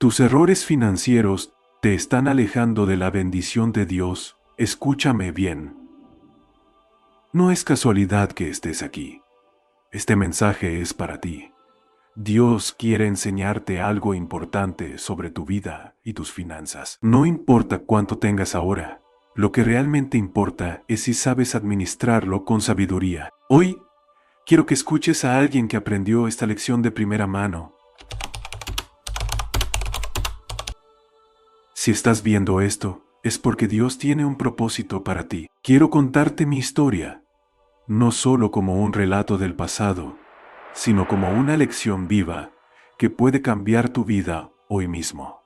Tus errores financieros te están alejando de la bendición de Dios. Escúchame bien. No es casualidad que estés aquí. Este mensaje es para ti. Dios quiere enseñarte algo importante sobre tu vida y tus finanzas. No importa cuánto tengas ahora. Lo que realmente importa es si sabes administrarlo con sabiduría. Hoy, quiero que escuches a alguien que aprendió esta lección de primera mano. Si estás viendo esto, es porque Dios tiene un propósito para ti. Quiero contarte mi historia, no solo como un relato del pasado, sino como una lección viva que puede cambiar tu vida hoy mismo.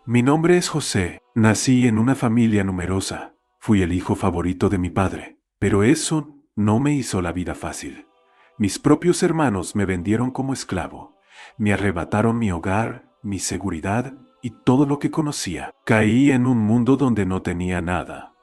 Mi nombre es José. Nací en una familia numerosa. Fui el hijo favorito de mi padre, pero eso no me hizo la vida fácil. Mis propios hermanos me vendieron como esclavo. Me arrebataron mi hogar, mi seguridad y todo lo que conocía. Caí en un mundo donde no tenía nada.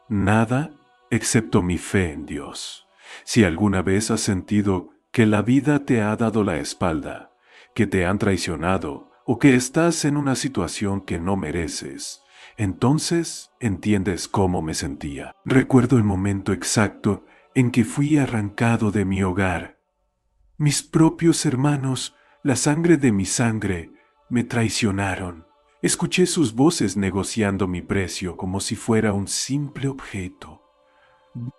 Nada excepto mi fe en Dios. Si alguna vez has sentido que la vida te ha dado la espalda, que te han traicionado o que estás en una situación que no mereces, entonces entiendes cómo me sentía. Recuerdo el momento exacto en que fui arrancado de mi hogar. Mis propios hermanos, la sangre de mi sangre, me traicionaron. Escuché sus voces negociando mi precio como si fuera un simple objeto.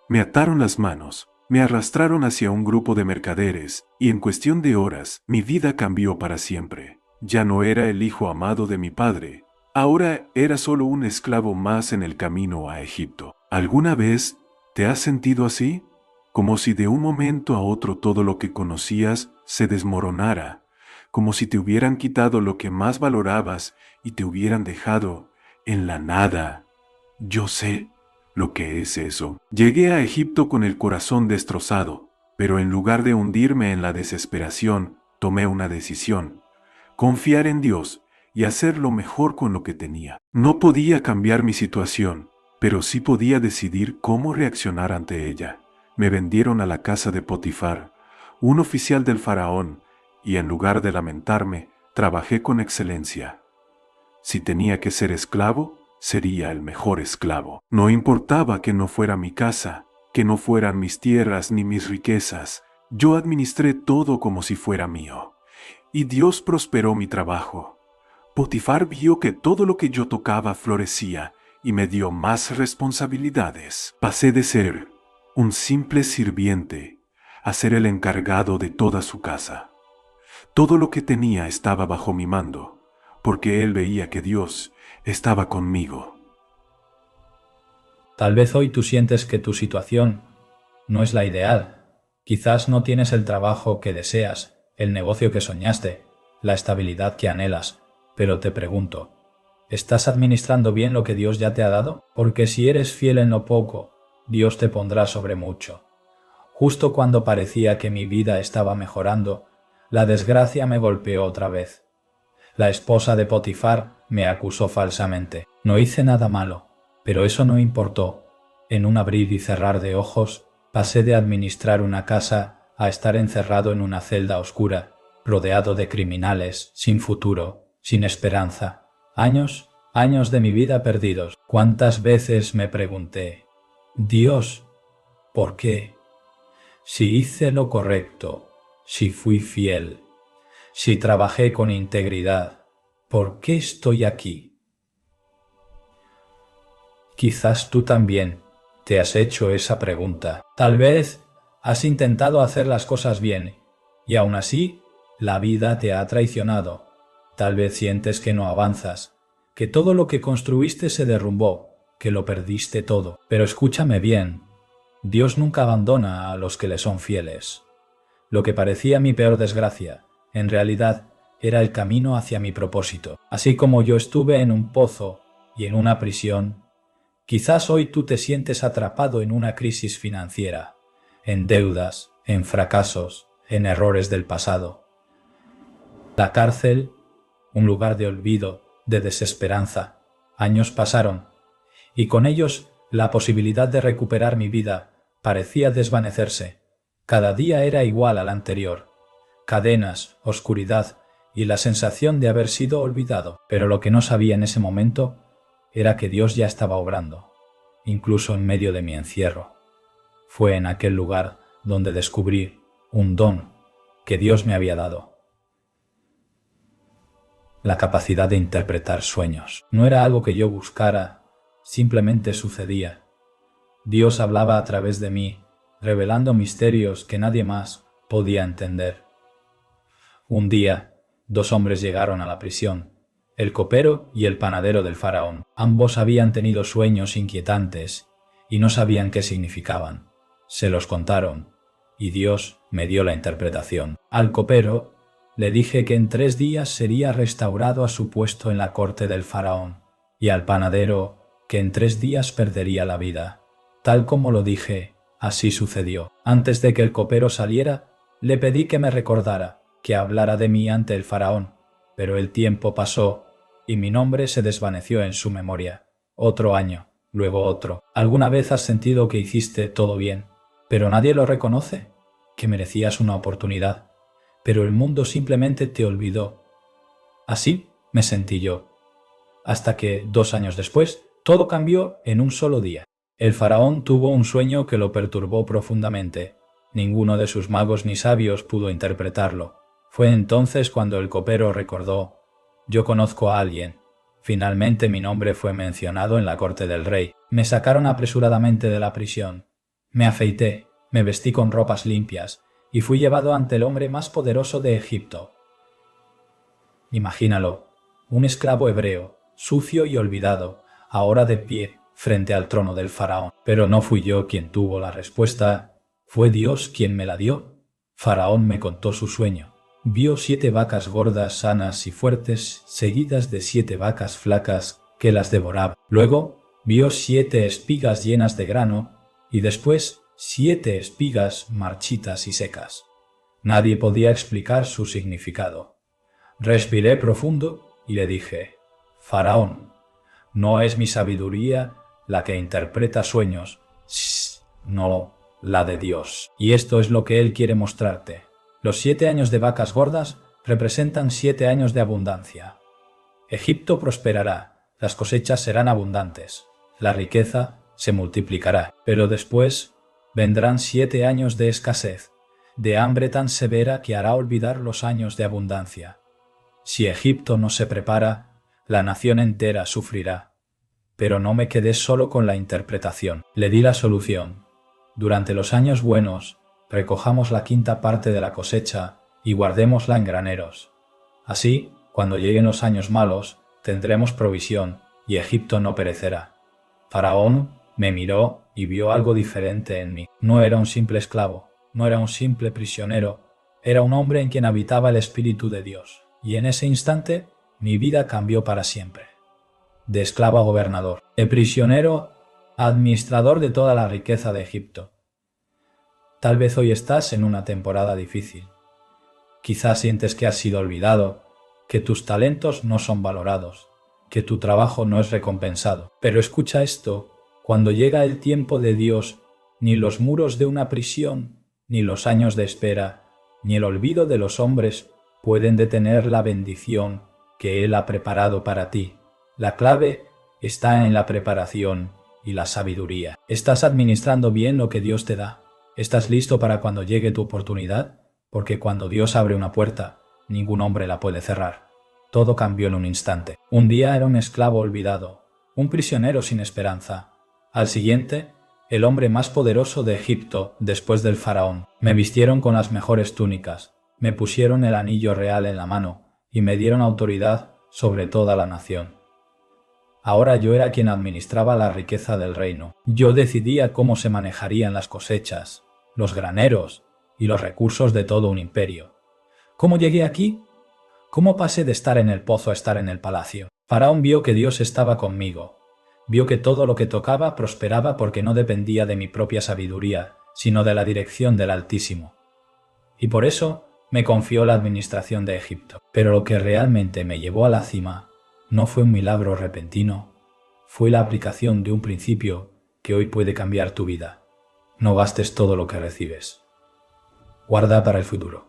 Me ataron las manos, me arrastraron hacia un grupo de mercaderes, y en cuestión de horas, mi vida cambió para siempre. Ya no era el hijo amado de mi padre, ahora era solo un esclavo más en el camino a Egipto. ¿Alguna vez te has sentido así? Como si de un momento a otro todo lo que conocías se desmoronara, como si te hubieran quitado lo que más valorabas y te hubieran dejado en la nada. Yo sé lo que es eso. Llegué a Egipto con el corazón destrozado, pero en lugar de hundirme en la desesperación, tomé una decisión: confiar en Dios y hacer lo mejor con lo que tenía. No podía cambiar mi situación, pero sí podía decidir cómo reaccionar ante ella. Me vendieron a la casa de Potifar, un oficial del faraón, y en lugar de lamentarme, trabajé con excelencia. Si tenía que ser esclavo, sería el mejor esclavo. No importaba que no fuera mi casa, que no fueran mis tierras ni mis riquezas. Yo administré todo como si fuera mío. Y Dios prosperó mi trabajo. Potifar vio que todo lo que yo tocaba florecía y me dio más responsabilidades. Pasé de ser un simple sirviente a ser el encargado de toda su casa. Todo lo que tenía estaba bajo mi mando, porque él veía que Dios estaba conmigo. Tal vez hoy tú sientes que tu situación no es la ideal. Quizás no tienes el trabajo que deseas, el negocio que soñaste, la estabilidad que anhelas. Pero te pregunto, ¿estás administrando bien lo que Dios ya te ha dado? Porque si eres fiel en lo poco, Dios te pondrá sobre mucho. Justo cuando parecía que mi vida estaba mejorando, la desgracia me golpeó otra vez. La esposa de Potifar me acusó falsamente. No hice nada malo, pero eso no importó. En un abrir y cerrar de ojos, pasé de administrar una casa a estar encerrado en una celda oscura, rodeado de criminales, sin futuro, sin esperanza. Años de mi vida perdidos. ¿Cuántas veces me pregunté, Dios, ¿por qué? Si hice lo correcto, si fui fiel, si trabajé con integridad, ¿por qué estoy aquí? Quizás tú también te has hecho esa pregunta. Tal vez has intentado hacer las cosas bien y aún así la vida te ha traicionado. Tal vez sientes que no avanzas, que todo lo que construiste se derrumbó, que lo perdiste todo. Pero escúchame bien, Dios nunca abandona a los que le son fieles. Lo que parecía mi peor desgracia, en realidad era el camino hacia mi propósito. Así como yo estuve en un pozo y en una prisión, quizás hoy tú te sientes atrapado en una crisis financiera, en deudas, en fracasos, en errores del pasado. La cárcel, un lugar de olvido, de desesperanza. Años pasaron, y con ellos la posibilidad de recuperar mi vida parecía desvanecerse. Cada día era igual al anterior. Cadenas, oscuridad y la sensación de haber sido olvidado. Pero lo que no sabía en ese momento era que Dios ya estaba obrando, incluso en medio de mi encierro. Fue en aquel lugar donde descubrí un don que Dios me había dado. La capacidad de interpretar sueños. No era algo que yo buscara, simplemente sucedía. Dios hablaba a través de mí, revelando misterios que nadie más podía entender. Un día, 2 hombres llegaron a la prisión, el copero y el panadero del faraón. Ambos habían tenido sueños inquietantes y no sabían qué significaban. Se los contaron, y Dios me dio la interpretación. Al copero le dije que en 3 días sería restaurado a su puesto en la corte del faraón, y al panadero que en 3 días perdería la vida. Tal como lo dije, así sucedió. Antes de que el copero saliera, le pedí que me recordara, que hablara de mí ante el faraón, pero el tiempo pasó y mi nombre se desvaneció en su memoria. Otro año, luego otro. ¿Alguna vez has sentido que hiciste todo bien, pero nadie lo reconoce? Que merecías una oportunidad, pero el mundo simplemente te olvidó. Así me sentí yo. Hasta que, 2 años después, todo cambió en un solo día. El faraón tuvo un sueño que lo perturbó profundamente. Ninguno de sus magos ni sabios pudo interpretarlo. Fue entonces cuando el copero recordó: yo conozco a alguien. Finalmente mi nombre fue mencionado en la corte del rey. Me sacaron apresuradamente de la prisión. Me afeité, me vestí con ropas limpias y fui llevado ante el hombre más poderoso de Egipto. Imagínalo, un esclavo hebreo, sucio y olvidado, ahora de pie frente al trono del faraón. Pero no fui yo quien tuvo la respuesta, fue Dios quien me la dio. Faraón me contó su sueño. Vio 7 vacas gordas, sanas y fuertes, seguidas de 7 vacas flacas que las devoraban. Luego vio 7 espigas llenas de grano y después 7 espigas marchitas y secas. Nadie podía explicar su significado. Respiré profundo y le dije: Faraón, no es mi sabiduría la que interpreta sueños, no la de Dios. Y esto es lo que Él quiere mostrarte. Los 7 años de vacas gordas representan 7 años de abundancia. Egipto prosperará, las cosechas serán abundantes, la riqueza se multiplicará, pero después vendrán 7 años de escasez, de hambre tan severa que hará olvidar los años de abundancia. Si Egipto no se prepara, la nación entera sufrirá. Pero no me quedé solo con la interpretación. Le di la solución. Durante los años buenos, recojamos la 5ª parte de la cosecha y guardémosla en graneros. Así, cuando lleguen los años malos, tendremos provisión y Egipto no perecerá. Faraón me miró y vio algo diferente en mí. No era un simple esclavo, no era un simple prisionero, era un hombre en quien habitaba el Espíritu de Dios. Y en ese instante, mi vida cambió para siempre. De esclavo a gobernador, de prisionero a administrador de toda la riqueza de Egipto. Tal vez hoy estás en una temporada difícil. Quizás sientes que has sido olvidado, que tus talentos no son valorados, que tu trabajo no es recompensado. Pero escucha esto, cuando llega el tiempo de Dios, ni los muros de una prisión, ni los años de espera, ni el olvido de los hombres pueden detener la bendición que Él ha preparado para ti. La clave está en la preparación y la sabiduría. ¿Estás administrando bien lo que Dios te da? ¿Estás listo para cuando llegue tu oportunidad? Porque cuando Dios abre una puerta, ningún hombre la puede cerrar. Todo cambió en un instante. Un día era un esclavo olvidado, un prisionero sin esperanza. Al siguiente, el hombre más poderoso de Egipto después del faraón. Me vistieron con las mejores túnicas, me pusieron el anillo real en la mano y me dieron autoridad sobre toda la nación. Ahora yo era quien administraba la riqueza del reino. Yo decidía cómo se manejarían las cosechas, los graneros y los recursos de todo un imperio. ¿Cómo llegué aquí? ¿Cómo pasé de estar en el pozo a estar en el palacio? Faraón vio que Dios estaba conmigo. Vio que todo lo que tocaba prosperaba porque no dependía de mi propia sabiduría, sino de la dirección del Altísimo. Y por eso me confió la administración de Egipto. Pero lo que realmente me llevó a la cima no fue un milagro repentino, fue la aplicación de un principio que hoy puede cambiar tu vida. No gastes todo lo que recibes. Guarda para el futuro.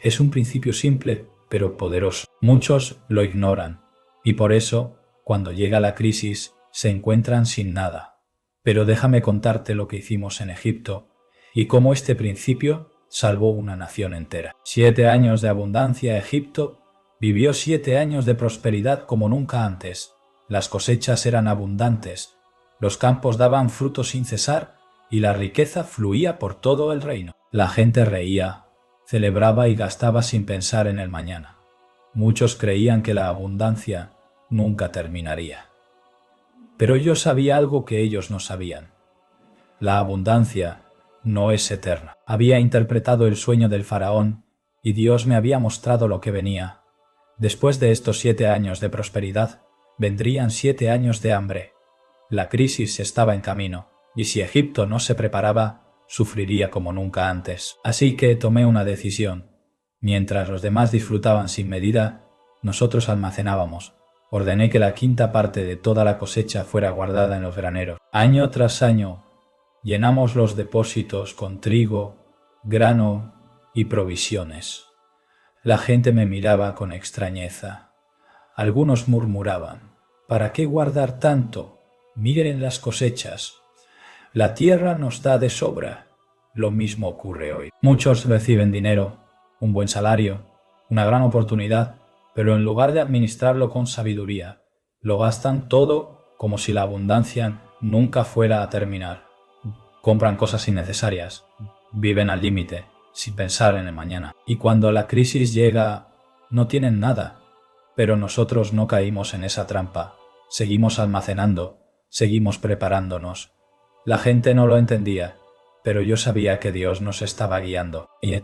Es un principio simple, pero poderoso. Muchos lo ignoran, y por eso, cuando llega la crisis, se encuentran sin nada. Pero déjame contarte lo que hicimos en Egipto, y cómo este principio salvó una nación entera. 7 años de abundancia. Egipto vivió 7 años de prosperidad como nunca antes. Las cosechas eran abundantes, los campos daban frutos sin cesar, y la riqueza fluía por todo el reino. La gente reía, celebraba y gastaba sin pensar en el mañana. Muchos creían que la abundancia nunca terminaría. Pero yo sabía algo que ellos no sabían. La abundancia no es eterna. Había interpretado el sueño del faraón y Dios me había mostrado lo que venía. Después de estos 7 años de prosperidad, vendrían 7 años de hambre. La crisis estaba en camino, y si Egipto no se preparaba, sufriría como nunca antes. Así que tomé una decisión. Mientras los demás disfrutaban sin medida, nosotros almacenábamos. Ordené que la quinta parte de toda la cosecha fuera guardada en los graneros. Año tras año, llenamos los depósitos con trigo, grano y provisiones. La gente me miraba con extrañeza. Algunos murmuraban: ¿para qué guardar tanto? Miren las cosechas. La tierra nos da de sobra. Lo mismo ocurre hoy. Muchos reciben dinero, un buen salario, una gran oportunidad, pero en lugar de administrarlo con sabiduría, lo gastan todo como si la abundancia nunca fuera a terminar. Compran cosas innecesarias, viven al límite, sin pensar en el mañana. Y cuando la crisis llega, no tienen nada. Pero nosotros no caímos en esa trampa. Seguimos almacenando, seguimos preparándonos. La gente no lo entendía, pero yo sabía que Dios nos estaba guiando. Y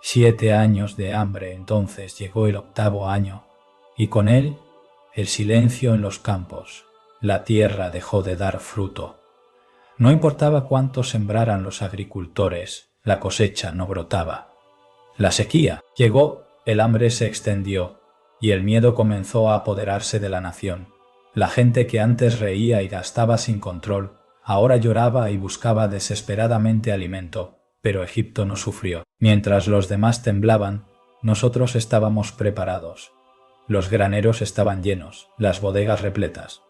7 años de hambre. Entonces llegó el 8º año, y con él el silencio en los campos. La tierra dejó de dar fruto. No importaba cuánto sembraran los agricultores, la cosecha no brotaba. La sequía llegó, el hambre se extendió, y el miedo comenzó a apoderarse de la nación. La gente que antes reía y gastaba sin control, ahora lloraba y buscaba desesperadamente alimento, pero Egipto no sufrió. Mientras los demás temblaban, nosotros estábamos preparados. Los graneros estaban llenos, las bodegas repletas.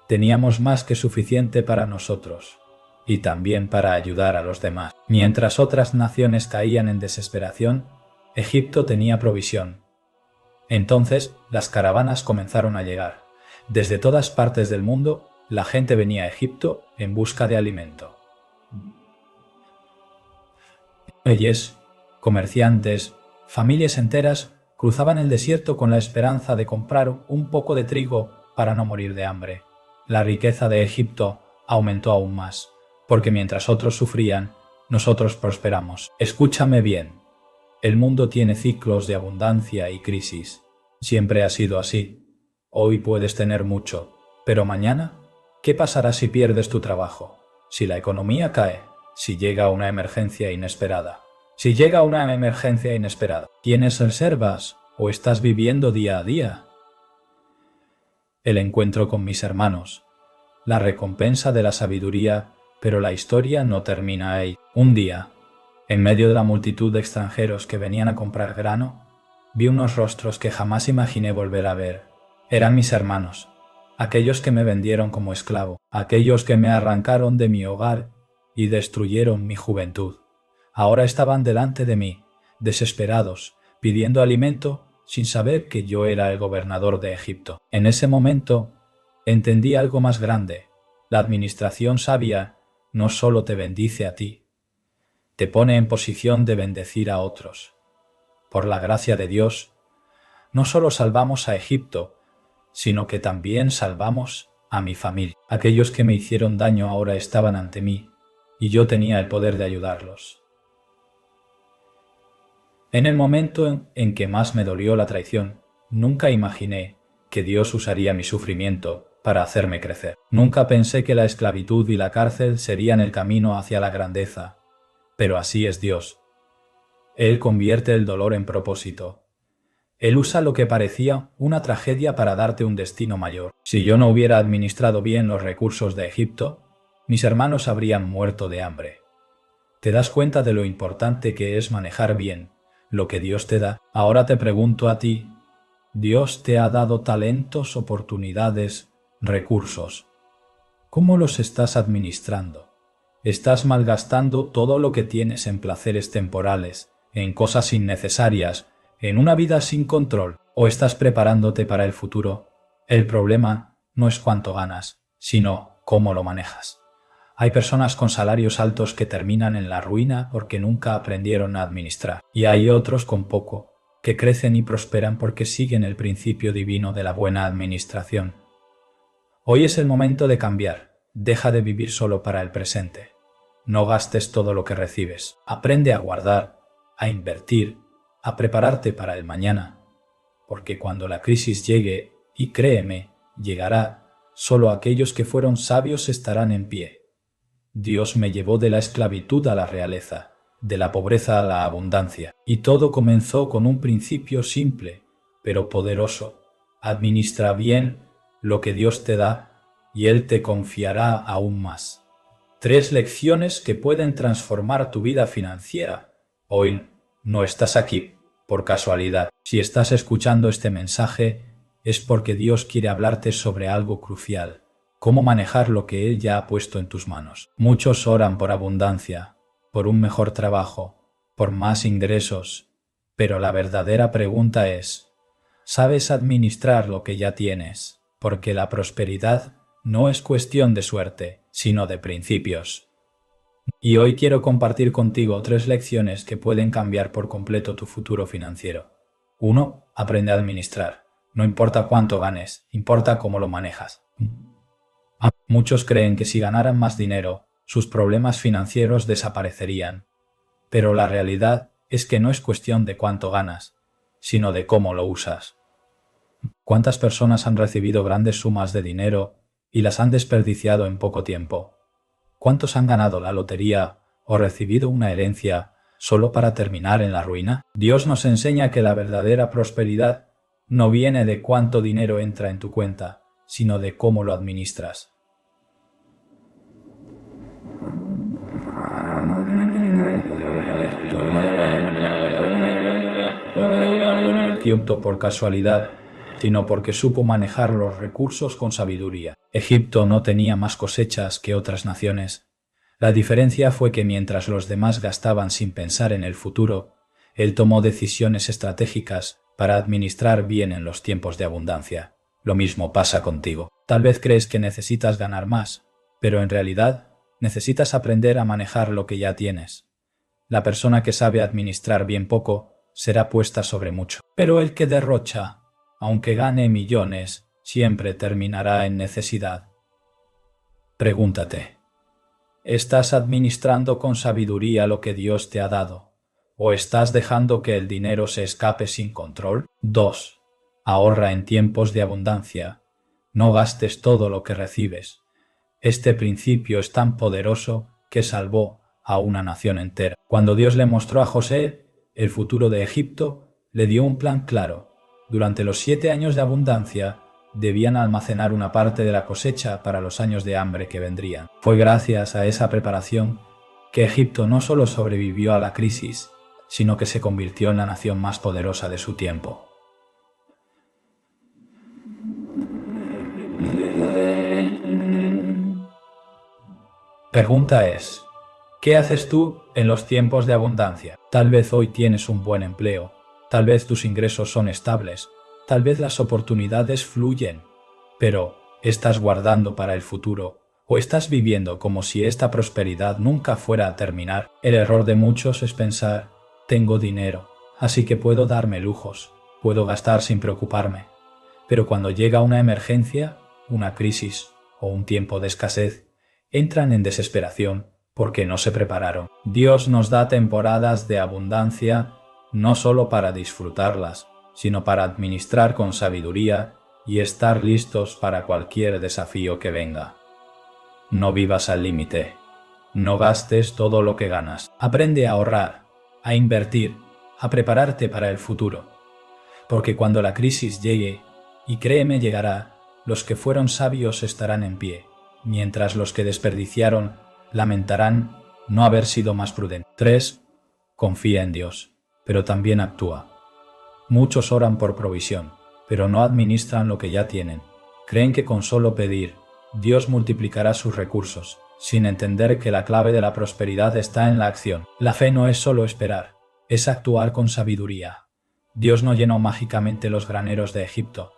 Teníamos más que suficiente para nosotros, y también para ayudar a los demás. Mientras otras naciones caían en desesperación, Egipto tenía provisión. Entonces las caravanas comenzaron a llegar. Desde todas partes del mundo, la gente venía a Egipto en busca de alimento. Reyes, comerciantes, familias enteras cruzaban el desierto con la esperanza de comprar un poco de trigo para no morir de hambre. La riqueza de Egipto aumentó aún más, porque mientras otros sufrían, nosotros prosperamos. Escúchame bien. El mundo tiene ciclos de abundancia y crisis. Siempre ha sido así. Hoy puedes tener mucho, pero mañana, ¿qué pasará si pierdes tu trabajo? Si la economía cae, si llega una emergencia inesperada. ¿Tienes reservas o estás viviendo día a día? El encuentro con mis hermanos, la recompensa de la sabiduría, pero la historia no termina ahí. Un día, en medio de la multitud de extranjeros que venían a comprar grano, vi unos rostros que jamás imaginé volver a ver. Eran mis hermanos, aquellos que me vendieron como esclavo, aquellos que me arrancaron de mi hogar y destruyeron mi juventud. Ahora estaban delante de mí, desesperados, pidiendo alimento, sin saber que yo era el gobernador de Egipto. En ese momento, entendí algo más grande. La administración sabia no solo te bendice a ti, te pone en posición de bendecir a otros. Por la gracia de Dios, no solo salvamos a Egipto, sino que también salvamos a mi familia. Aquellos que me hicieron daño ahora estaban ante mí, y yo tenía el poder de ayudarlos. En el momento en que más me dolió la traición, nunca imaginé que Dios usaría mi sufrimiento para hacerme crecer. Nunca pensé que la esclavitud y la cárcel serían el camino hacia la grandeza, pero así es Dios. Él convierte el dolor en propósito. Él usa lo que parecía una tragedia para darte un destino mayor. Si yo no hubiera administrado bien los recursos de Egipto, mis hermanos habrían muerto de hambre. ¿Te das cuenta de lo importante que es manejar bien lo que Dios te da. Ahora te pregunto a ti, Dios te ha dado talentos, oportunidades, recursos. ¿Cómo los estás administrando? ¿Estás malgastando todo lo que tienes en placeres temporales, en cosas innecesarias, en una vida sin control, o estás preparándote para el futuro? El problema no es cuánto ganas, sino cómo lo manejas. Hay personas con salarios altos que terminan en la ruina porque nunca aprendieron a administrar, y hay otros con poco, que crecen y prosperan porque siguen el principio divino de la buena administración. Hoy es el momento de cambiar. Deja de vivir solo para el presente. No gastes todo lo que recibes. Aprende a guardar, a invertir, a prepararte para el mañana. Porque cuando la crisis llegue, y créeme, llegará, solo aquellos que fueron sabios estarán en pie. Dios me llevó de la esclavitud a la realeza, de la pobreza a la abundancia, y todo comenzó con un principio simple, pero poderoso. Administra bien lo que Dios te da, y Él te confiará aún más. 3 lecciones que pueden transformar tu vida financiera. Hoy no estás aquí por casualidad. Si estás escuchando este mensaje, es porque Dios quiere hablarte sobre algo crucial: cómo manejar lo que Él ya ha puesto en tus manos. Muchos oran por abundancia, por un mejor trabajo, por más ingresos, pero la verdadera pregunta es, ¿sabes administrar lo que ya tienes? Porque la prosperidad no es cuestión de suerte, sino de principios. Y hoy quiero compartir contigo 3 lecciones que pueden cambiar por completo tu futuro financiero. 1. Aprende a administrar. No importa cuánto ganes, importa cómo lo manejas. Muchos creen que si ganaran más dinero, sus problemas financieros desaparecerían. Pero la realidad es que no es cuestión de cuánto ganas, sino de cómo lo usas. ¿Cuántas personas han recibido grandes sumas de dinero y las han desperdiciado en poco tiempo? ¿Cuántos han ganado la lotería o recibido una herencia solo para terminar en la ruina? Dios nos enseña que la verdadera prosperidad no viene de cuánto dinero entra en tu cuenta, sino de cómo lo administras. Egipto por casualidad, sino porque supo manejar los recursos con sabiduría. Egipto no tenía más cosechas que otras naciones. La diferencia fue que mientras los demás gastaban sin pensar en el futuro, él tomó decisiones estratégicas para administrar bien en los tiempos de abundancia. Lo mismo pasa contigo. Tal vez crees que necesitas ganar más, pero en realidad necesitas aprender a manejar lo que ya tienes. La persona que sabe administrar bien poco será puesta sobre mucho, pero el que derrocha, aunque gane millones, siempre terminará en necesidad. Pregúntate, ¿estás administrando con sabiduría lo que Dios te ha dado? ¿O estás dejando que el dinero se escape sin control? 2. Ahorra en tiempos de abundancia. No gastes todo lo que recibes. Este principio es tan poderoso que salvó a una nación entera. Cuando Dios le mostró a José el futuro de Egipto, le dio un plan claro. Durante los 7 años de abundancia, debían almacenar una parte de la cosecha para los años de hambre que vendrían. Fue gracias a esa preparación que Egipto no solo sobrevivió a la crisis, sino que se convirtió en la nación más poderosa de su tiempo. Pregunta es, ¿qué haces tú en los tiempos de abundancia? Tal vez hoy tienes un buen empleo, tal vez tus ingresos son estables, tal vez las oportunidades fluyen, pero ¿estás guardando para el futuro o estás viviendo como si esta prosperidad nunca fuera a terminar? El error de muchos es pensar, tengo dinero, así que puedo darme lujos, puedo gastar sin preocuparme. Pero cuando llega una emergencia, una crisis o un tiempo de escasez, entran en desesperación porque no se prepararon. Dios nos da temporadas de abundancia no solo para disfrutarlas, sino para administrar con sabiduría y estar listos para cualquier desafío que venga. No vivas al límite. No gastes todo lo que ganas. Aprende a ahorrar, a invertir, a prepararte para el futuro. Porque cuando la crisis llegue, y créeme llegará, los que fueron sabios estarán en pie, mientras los que desperdiciaron lamentarán no haber sido más prudentes. 3. Confía en Dios. pero también actúa. Muchos oran por provisión, pero no administran lo que ya tienen. Creen que con solo pedir, Dios multiplicará sus recursos, sin entender que la clave de la prosperidad está en la acción. La fe no es solo esperar, es actuar con sabiduría. Dios no llenó mágicamente los graneros de Egipto,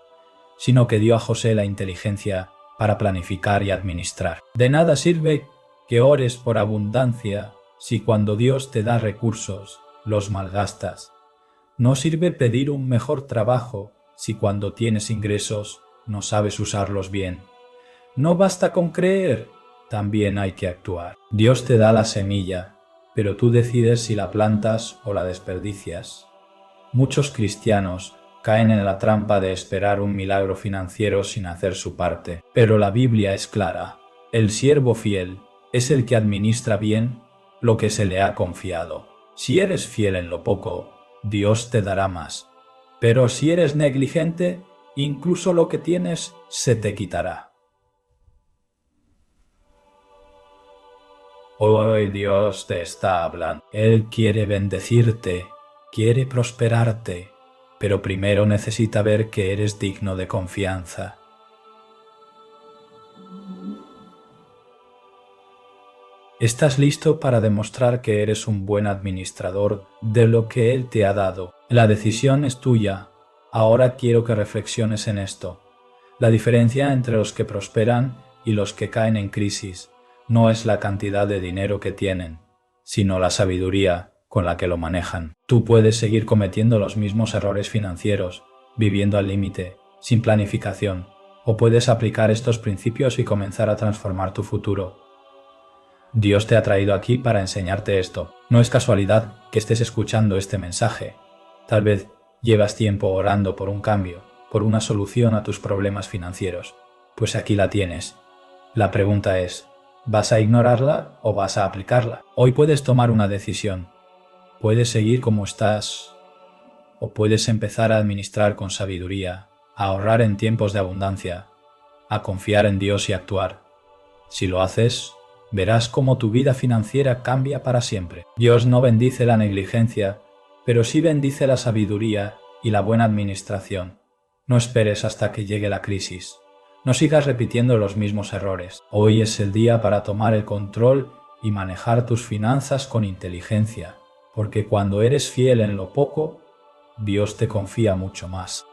sino que dio a José la inteligencia para planificar y administrar. De nada sirve que ores por abundancia si cuando Dios te da recursos los malgastas. No sirve pedir un mejor trabajo si cuando tienes ingresos no sabes usarlos bien. No basta con creer, también hay que actuar. Dios te da la semilla, pero tú decides si la plantas o la desperdicias. Muchos cristianos caen en la trampa de esperar un milagro financiero sin hacer su parte. Pero la Biblia es clara. El siervo fiel es el que administra bien lo que se le ha confiado. Si eres fiel en lo poco, Dios te dará más. Pero si eres negligente, incluso lo que tienes se te quitará. Hoy Dios te está hablando. Él quiere bendecirte, quiere prosperarte, pero primero necesita ver que eres digno de confianza. ¿Estás listo para demostrar que eres un buen administrador de lo que Él te ha dado? La decisión es tuya. Ahora quiero que reflexiones en esto. La diferencia entre los que prosperan y los que caen en crisis no es la cantidad de dinero que tienen, sino la sabiduría con la que lo manejan. Tú puedes seguir cometiendo los mismos errores financieros, viviendo al límite, sin planificación, o puedes aplicar estos principios y comenzar a transformar tu futuro. Dios te ha traído aquí para enseñarte esto. No es casualidad que estés escuchando este mensaje. Tal vez llevas tiempo orando por un cambio, por una solución a tus problemas financieros. Pues aquí la tienes. La pregunta es, ¿vas a ignorarla o vas a aplicarla? Hoy puedes tomar una decisión. Puedes seguir como estás o puedes empezar a administrar con sabiduría, a ahorrar en tiempos de abundancia, a confiar en Dios y actuar. Si lo haces, verás cómo tu vida financiera cambia para siempre. Dios no bendice la negligencia, pero sí bendice la sabiduría y la buena administración. No esperes hasta que llegue la crisis. No sigas repitiendo los mismos errores. Hoy es el día para tomar el control y manejar tus finanzas con inteligencia, porque cuando eres fiel en lo poco, Dios te confía mucho más.